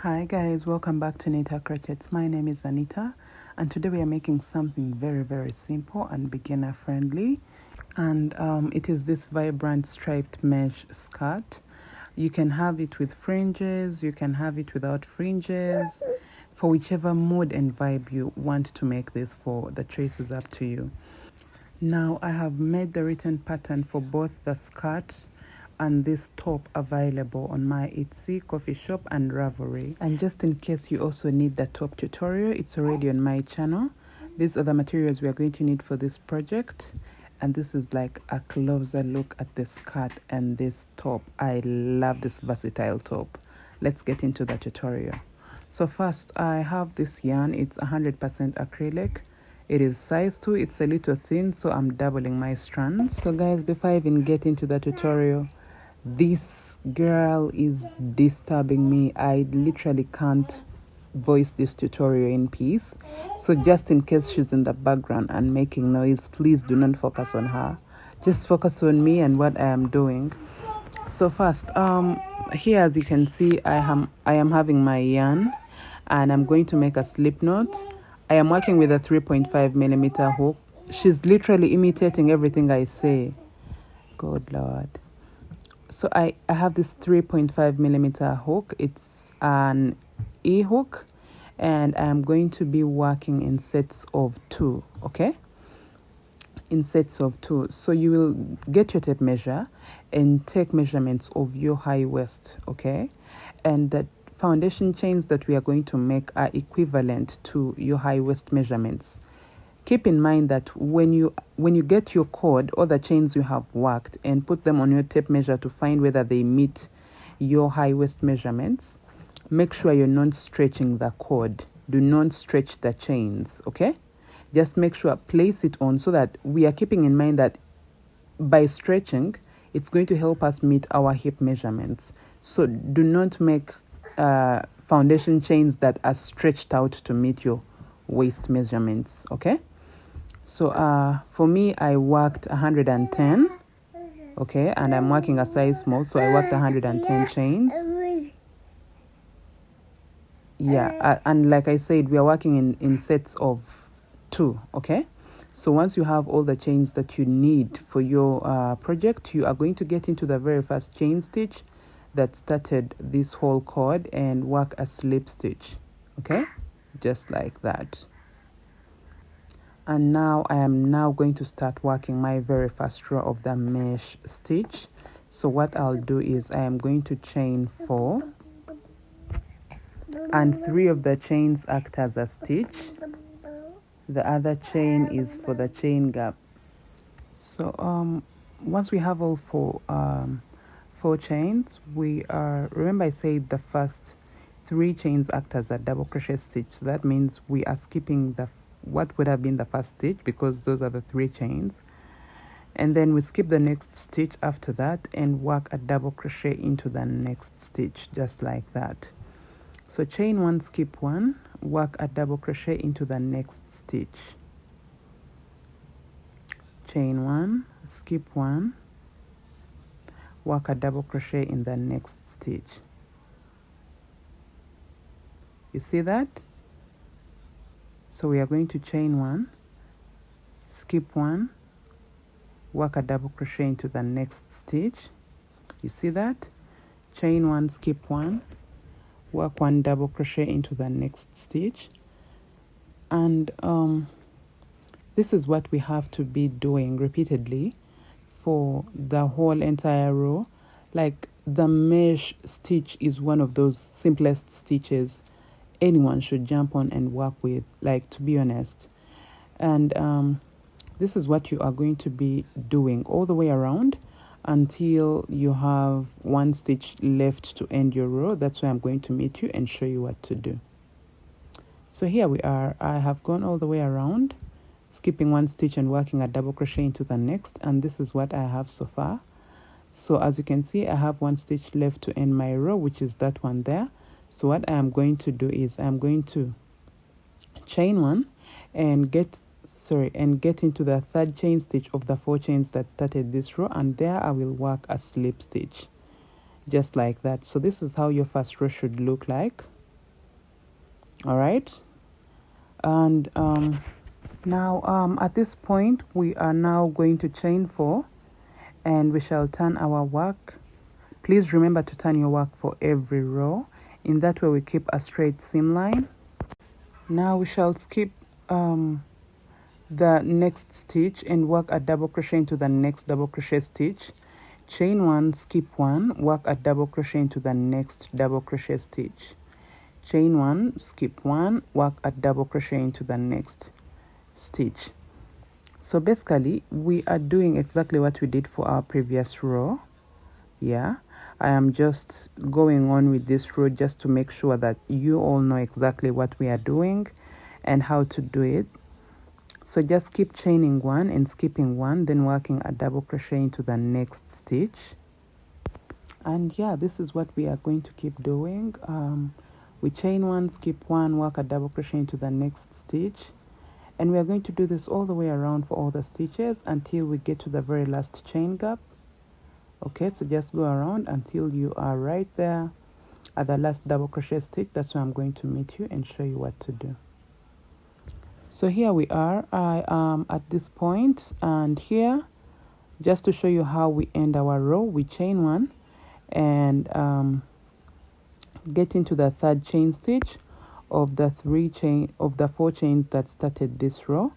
Hi guys, welcome back to Anita Crochets. My name is Anita and today we are making something very simple and beginner friendly, and it is this vibrant striped mesh skirt. You can have it with fringes, you can have it without fringes. For whichever mood and vibe you want to make this for, the choice is up to you. Now I have made the written pattern for both the skirt and this top available on my Etsy, coffee shop and Ravelry. And just in case you also need the top tutorial, it's already on my channel. These are the materials we are going to need for this project, and this is like a closer look at the skirt and this top. I love this versatile top. Let's get into the tutorial. So first I have this yarn. It's 100% acrylic. It is size 2. It's a little thin, so I'm doubling my strands. So guys, before I even get into the tutorial, this girl is disturbing me. I literally can't voice this tutorial in peace. So just in case she's in the background and making noise, please do not focus on her. Just focus on me and what I am doing. So first, here as you can see, I am having my yarn and I'm going to make a slip knot. I am working with a 3.5mm hook. She's literally imitating everything I say. Good Lord. So I have this 3.5mm hook. It's an E-hook, and I'm going to be working in sets of 2, okay? In sets of 2. So you will get your tape measure and take measurements of your high waist, okay? And the foundation chains that we are going to make are equivalent to your high waist measurements. Keep in mind that when you get your cord or the chains you have worked and put them on your tape measure to find whether they meet your high waist measurements, make sure you're not stretching the cord. Do not stretch the chains, okay? Just make sure, place it on so that we are keeping in mind that by stretching, it's going to help us meet our hip measurements. So do not make foundation chains that are stretched out to meet your waist measurements, okay? So for me, I worked 110, okay, and I'm working a size small, so I worked 110 chains. Yeah, and like I said, we are working in sets of 2, okay? So once you have all the chains that you need for your project, you are going to get into the very first chain stitch that started this whole cord and work a slip stitch, okay? Just like that. And now I am now going to start working my very first row of the mesh stitch. So what I'll do is I am going to chain 4, and 3 of the chains act as a stitch. The other chain is for the chain gap. So once we have all 4 chains, we are, remember I said the first 3 chains act as a double crochet stitch. So that means we are skipping what would have been the first stitch because those are the 3 chains, and then we skip the next stitch after that and work a double crochet into the next stitch, just like that. So chain 1, skip 1, work a double crochet into the next stitch. Chain 1, skip 1, work a double crochet in the next stitch. You see that? So we are going to chain 1, skip 1, work a double crochet into the next stitch. You see that? Chain 1, skip 1, work 1 double crochet into the next stitch. And this is what we have to be doing repeatedly for the whole entire row. Like the mesh stitch is one of those simplest stitches anyone should jump on and work with, like, to be honest. And this is what you are going to be doing all the way around until you have 1 stitch left to end your row. That's where I'm going to meet you and show you what to do. So here we are. I have gone all the way around, skipping 1 stitch and working a double crochet into the next, and this is what I have so far. So as you can see, I have 1 stitch left to end my row, which is that one there. So what I am going to do is I'm going to chain 1 and get into the 3rd chain stitch of the 4 chains that started this row, and there I will work a slip stitch, just like that. So this is how your first row should look like. All right. And now at this point we are now going to chain 4, and we shall turn our work. Please remember to turn your work for every row. In that way we keep a straight seam line. Now we shall skip the next stitch and work a double crochet into the next double crochet stitch. Chain 1, skip 1, work a double crochet into the next double crochet stitch. Chain 1, skip 1, work a double crochet into the next stitch. So basically we are doing exactly what we did for our previous row. Yeah, I am just going on with this row just to make sure that you all know exactly what we are doing and how to do it. So just keep chaining 1 and skipping 1, then working a double crochet into the next stitch. And yeah, this is what we are going to keep doing. We chain 1, skip 1, work a double crochet into the next stitch, and we are going to do this all the way around for all the stitches until we get to the very last chain gap. Okay, so just go around until you are right there at the last double crochet stitch. That's where I'm going to meet you and show you what to do. So here we are. I am at this point, and here, just to show you how we end our row, we chain 1 and get into the third chain stitch of the 4 chains that started this row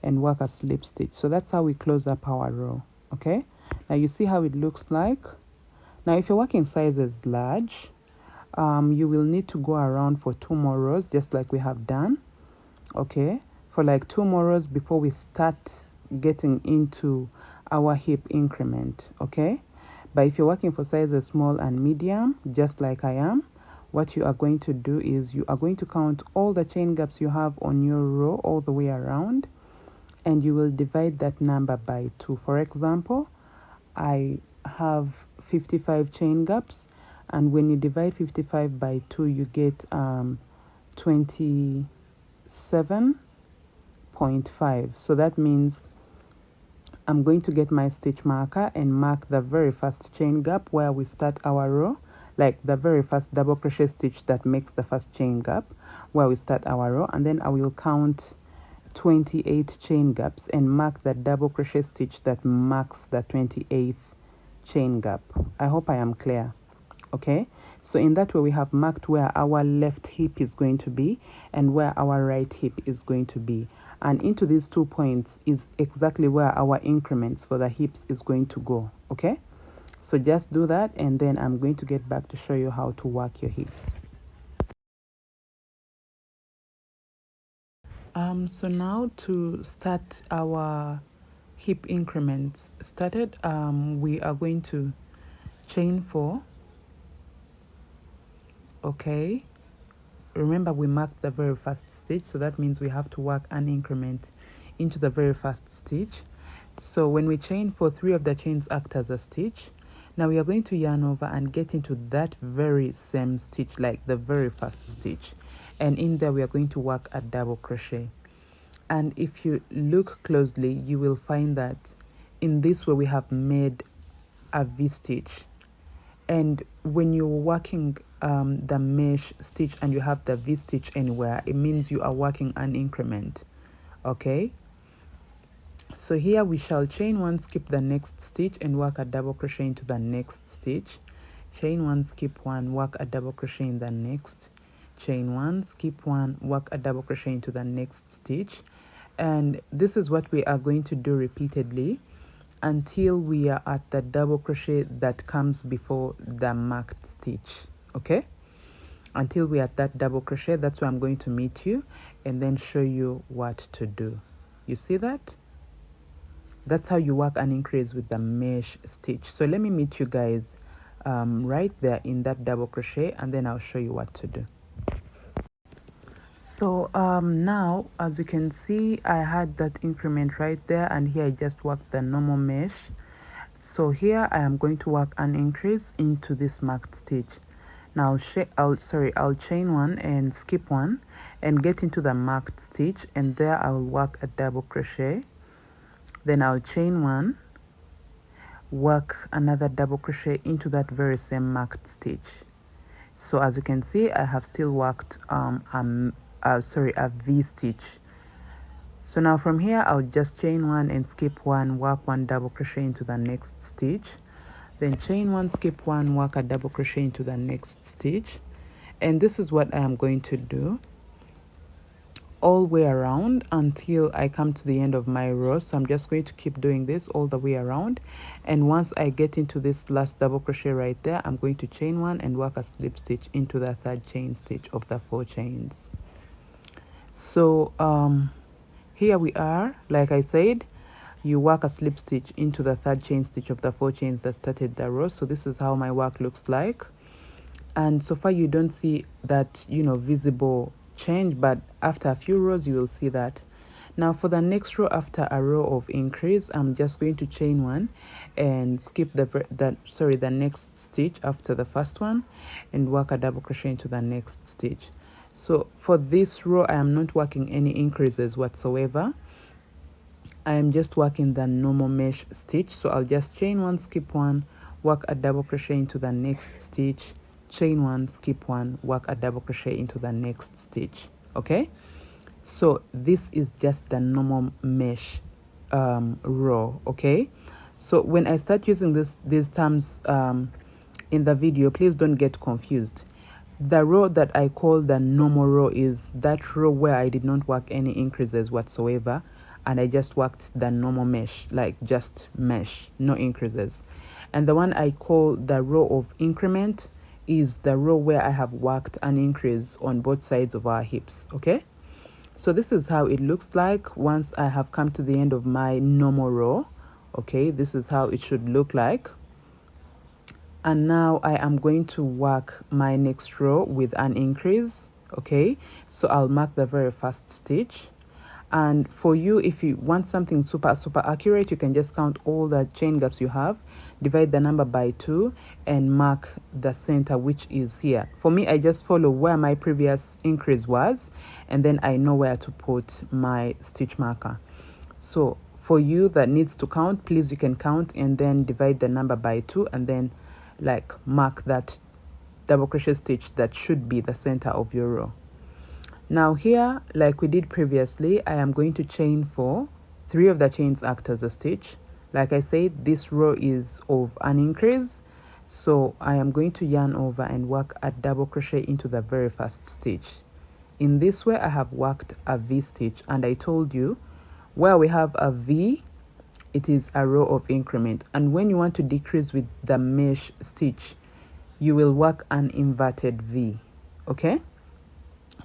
and work a slip stitch. So that's how we close up our row. Okay, now you see how it looks like. Now if you're working sizes large, you will need to go around for 2 more rows, just like we have done. Okay, for like 2 more rows before we start getting into our hip increment. Okay, but if you're working for sizes small and medium, just like I am, what you are going to do is you are going to count all the chain gaps you have on your row all the way around, and you will divide that number by 2. For example, I have 55 chain gaps, and when you divide 55 by 2, you get 27.5. So that means I'm going to get my stitch marker and mark the very first chain gap where we start our row, like the very first double crochet stitch that makes the first chain gap where we start our row, and then I will count 28 chain gaps and mark the double crochet stitch that marks the 28th chain gap. I hope I am clear. Okay, so in that way we have marked where our left hip is going to be and where our right hip is going to be, and into these 2 points is exactly where our increments for the hips is going to go. Okay, so just do that, and then I'm going to get back to show you how to work your hips. So now to start our hip increments started, we are going to chain 4. Okay, remember we marked the very first stitch, so that means we have to work an increment into the very first stitch. So when we chain 4, 3 of the chains act as a stitch. Now we are going to yarn over and get into that very same stitch, like the very first stitch, and in there we are going to work a double crochet. And if you look closely, you will find that in this way we have made a V-stitch. And when you're working the mesh stitch and you have the V-stitch anywhere, it means you are working an increment. Okay, so here we shall chain 1, skip the next stitch and work a double crochet into the next stitch. Chain 1, skip 1, work a double crochet in the next. Chain 1, skip 1, work a double crochet into the next stitch. And this is what we are going to do repeatedly until we are at the double crochet that comes before the marked stitch. Okay, until we are at that double crochet, that's where I'm going to meet you and then show you what to do. You see that? That's how you work an increase with the mesh stitch. So let me meet you guys right there in that double crochet, and then I'll show you what to do. So now, as you can see, I had that increment right there, and here I just worked the normal mesh. So here I am going to work an increase into this marked stitch. Now I'll chain 1 and skip 1 and get into the marked stitch, and there I will work a double crochet. Then I'll chain 1, work another double crochet into that very same marked stitch. So as you can see, I have still worked a V stitch. So now from here I'll just chain one and skip one, work one double crochet into the next stitch, then chain one, skip one, work a double crochet into the next stitch. And this is what I am going to do all the way around until I come to the end of my row. So I'm just going to keep doing this all the way around, and once I get into this last double crochet right there, I'm going to chain one and work a slip stitch into the third chain stitch of the 4 chains. So here we are. Like I said, you work a slip stitch into the third chain stitch of the 4 chains that started the row. So this is how my work looks like, and so far you don't see that, you know, visible change, but after a few rows you will see that. Now for the next row, after a row of increase, I'm just going to chain one and skip the next stitch after the first one and work a double crochet into the next stitch. So for this row I am not working any increases whatsoever. I am just working the normal mesh stitch. So I'll just chain one, skip one, work a double crochet into the next stitch, chain one, skip one, work a double crochet into the next stitch. Okay, so this is just the normal mesh row. Okay, so when I start using these terms in the video, please don't get confused. The row that I call the normal row is that row where I did not work any increases whatsoever, and I just worked the normal mesh, like just mesh, no increases. And the one I call the row of increment is the row where I have worked an increase on both sides of our hips. Okay, so this is how it looks like once I have come to the end of my normal row. Okay, this is how it should look like. And now I am going to work my next row with an increase. Okay, so I'll mark the very first stitch. And for you, if you want something super accurate, you can just count all the chain gaps you have, divide the number by 2, and mark the center, which is here. For me, I just follow where my previous increase was, and then I know where to put my stitch marker. So for you that needs to count, please, you can count and then divide the number by 2, and then like mark that double crochet stitch that should be the center of your row. Now here, like we did previously, I am going to chain 4. 3 of the chains act as a stitch. Like I said, this row is of an increase, so I am going to yarn over and work a double crochet into the very first stitch. In this way, I have worked a V stitch, and I told you where we have a V, it is a row of increment, and when you want to decrease with the mesh stitch, you will work an inverted V. Okay,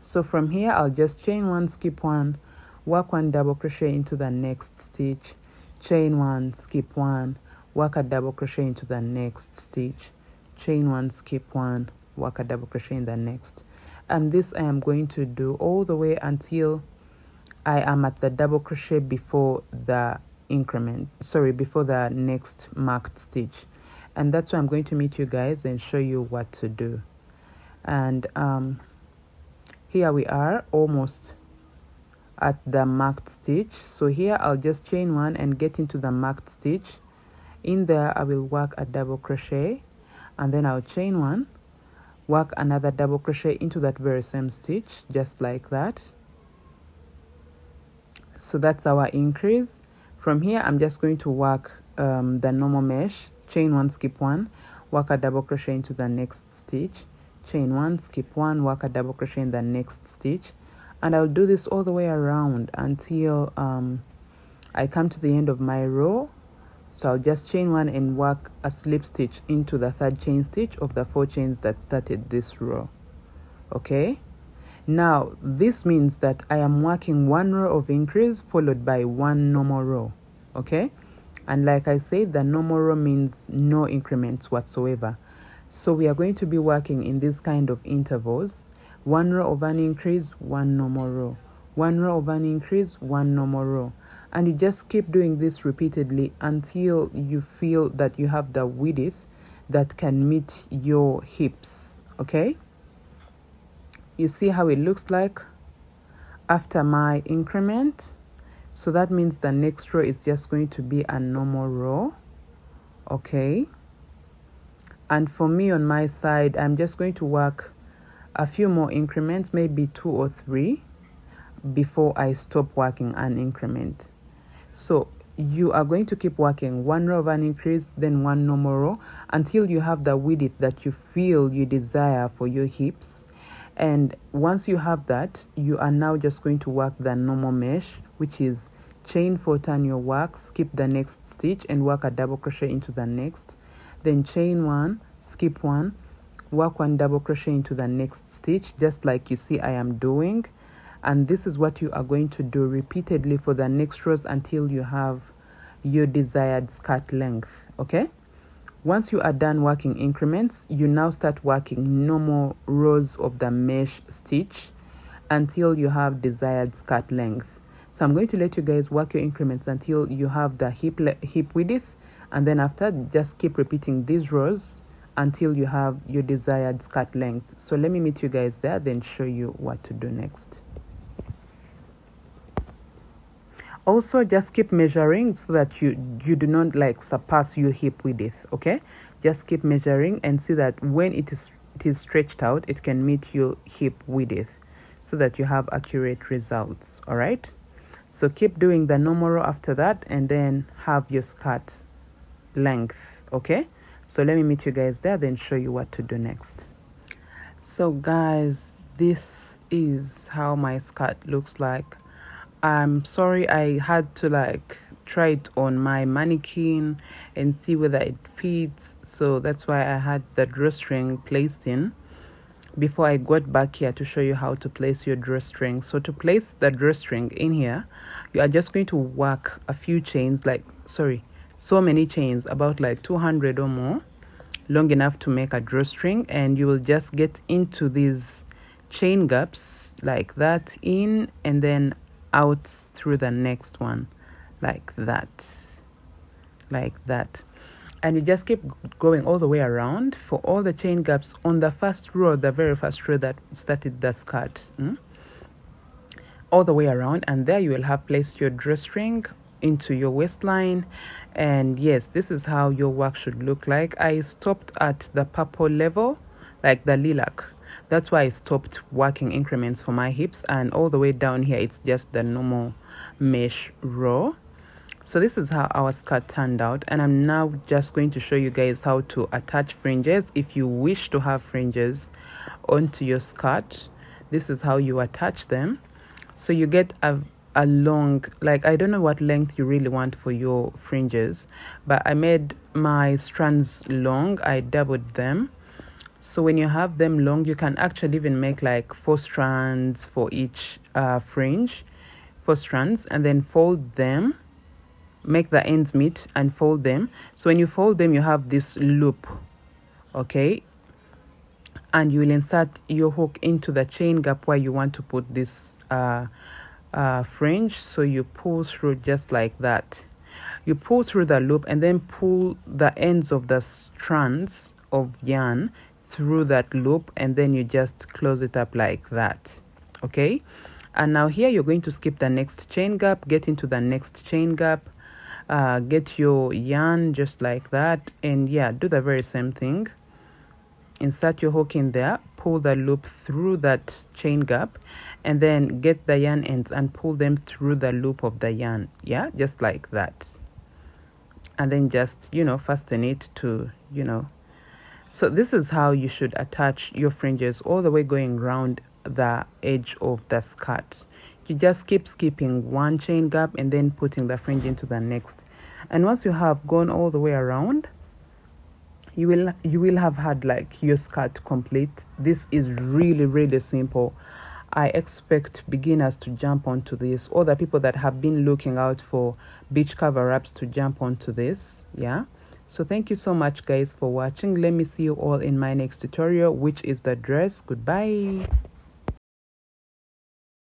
so from here I'll just chain one, skip one, work one double crochet into the next stitch, chain one, skip one, work a double crochet into the next stitch, chain one, skip one, work a double crochet in the next. And this I am going to do all the way until I am at the double crochet before the increment, before the next marked stitch. And that's why I'm going to meet you guys and show you what to do. And here we are, almost at the marked stitch. So here I'll just chain one and get into the marked stitch. In there I will work a double crochet, and then I'll chain one, work another double crochet into that very same stitch, just like that. So that's our increase. From here I'm just going to work the normal mesh, chain one, skip one, work a double crochet into the next stitch, chain one, skip one, work a double crochet in the next stitch, and I'll do this all the way around until I come to the end of my row. So I'll just chain one and work a slip stitch into the third chain stitch of the 4 chains that started this row. Okay, now this means that I am working one row of increase followed by one normal row. Okay, and like I said, the normal row means no increments whatsoever. So we are going to be working in this kind of intervals: one row of an increase, one normal row, one row of an increase, one normal row, and you just keep doing this repeatedly until you feel that you have the width that can meet your hips. Okay, you see how it looks like after my increment. So that means the next row is just going to be a normal row. Okay, and for me on my side, I'm just going to work a few more increments, maybe 2 or 3, before I stop working an increment. So you are going to keep working 1 row of an increase, then 1 normal row, until you have the width that you feel you desire for your hips. And once you have that, you are now just going to work the normal mesh, which is chain 4, turn your work, skip the next stitch and work a double crochet into the next, then chain 1, skip 1, work 1 double crochet into the next stitch, just like you see I am doing. And this is what you are going to do repeatedly for the next rows until you have your desired skirt length. Okay, once you are done working increments, you now start working normal rows of the mesh stitch until you have desired skirt length. So I'm going to let you guys work your increments until you have the hip width, and then after, just keep repeating these rows until you have your desired skirt length. So let me meet you guys there, then show you what to do next. Also, just keep measuring so that you do not like surpass your hip width. Okay, just keep measuring and see that when it is stretched out, it can meet your hip width so that you have accurate results. All right, so keep doing the normal row after that, and then have your skirt length. Okay, so let me meet you guys there, then show you what to do next. So guys, this is how my skirt looks like. I'm sorry I had to like try it on my mannequin and see whether it fits, so that's why I had the drawstring placed in before I got back here to show you how to place your drawstring. So to place the drawstring in here, you are just going to work a few chains, like so many chains, about like 200 or more, long enough to make a drawstring, and you will just get into these chain gaps like that, in and then out through the next one, like that, and you just keep going all the way around for all the chain gaps on the first row, the very first row that started the skirt, all the way around, and there you will have placed your drawstring into your waistline. And yes, this is how your work should look like. I stopped at the purple level, like the lilac. That's why I stopped working increments for my hips, and all the way down here it's just the normal mesh row. So this is how our skirt turned out, and I'm now just going to show you guys how to attach fringes. If you wish to have fringes onto your skirt, this is how you attach them. So you get a long, like, I don't know what length you really want for your fringes, but I made my strands long. I doubled them. So when you have them long, you can actually even make like 4 strands for each fringe, 4 strands, and then fold them, make the ends meet and fold them. So when you fold them, you have this loop, okay, and you will insert your hook into the chain gap where you want to put this fringe. So you pull through just like that. You pull through the loop and then pull the ends of the strands of yarn through that loop, and then you just close it up like that. Okay, and now here you're going to skip the next chain gap, get into the next chain gap, get your yarn just like that, and yeah, do the very same thing. Insert your hook in there, pull the loop through that chain gap, and then get the yarn ends and pull them through the loop of the yarn. Yeah, just like that, and then just, you know, fasten it to, you know. So this is how you should attach your fringes, all the way going around the edge of the skirt. You just keep skipping one chain gap and then putting the fringe into the next. And once you have gone all the way around, you will have had like your skirt complete. This is really simple. I expect beginners to jump onto this, or the people that have been looking out for beach cover-ups to jump onto this. Yeah, so thank you so much guys for watching. Let me see you all in my next tutorial, which is the dress. Goodbye.